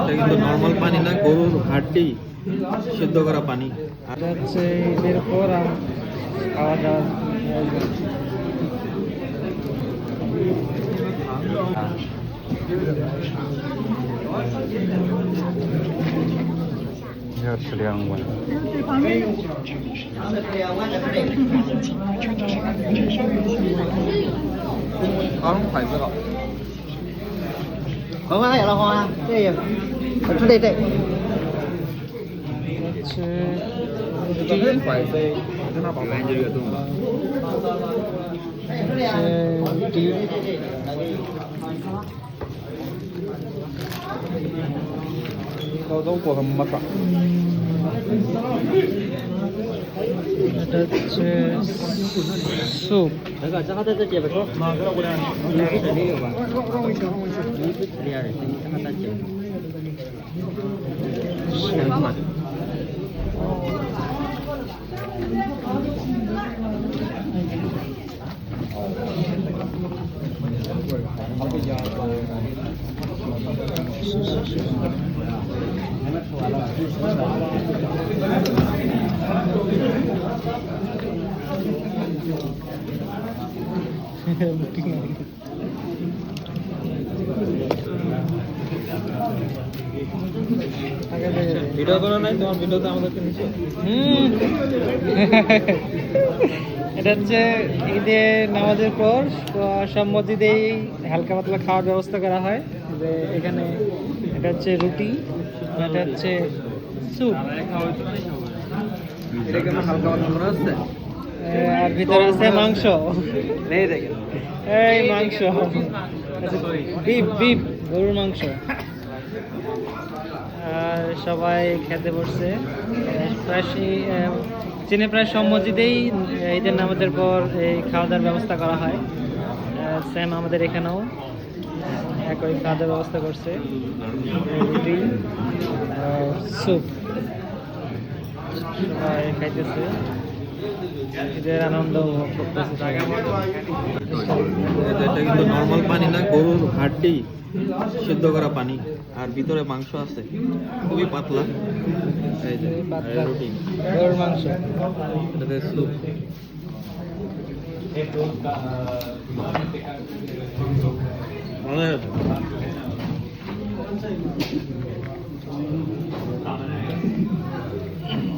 এটা কিন্তু নর্মাল পানি না, গরুর হাড্ডি সিদ্ধ করা পানি। আর হচ্ছে ঈদের পর খাওয়া দাওয়া এটা হচ্ছে স্যুপ। ভিডিও করা নাই তোমার, ভিডিওতে আমাদেরকে নিচে। এটা হচ্ছে ঈদের নামাজের পর সব মসজিদেই হালকা পাতলা খাওয়ার ব্যবস্থা করা হয়। যে এখানে এটা হচ্ছে রুটি, এটা হচ্ছে স্যুপ, আর ভিতরে আছে মাংস। এই মাংস বিফ বিফ গরুর মাংস। আর সবাই খেতে বসছে। প্রায় চীনে প্রায় সব মসজিদেই ঈদের নামাজের পর এই খাওয়া দাওয়ার ব্যবস্থা করা হয়। সেম আমাদের এখানেও একই খাওয়া দাওয়ার ব্যবস্থা করছে, রুটি স্যুপ। সবাই খাইতেছে, ঈদের আনন্দ উপভোগ করতেছে। এটা কিন্তু নর্মাল পানি না, গরুর হাড্ডি সিদ্ধ করা পানি, আর ভিতরে মাংস আছে, খুবই পাতলা। এই যে রুটি, গরুর মাংস, এটাতে স্যুপ। ভালো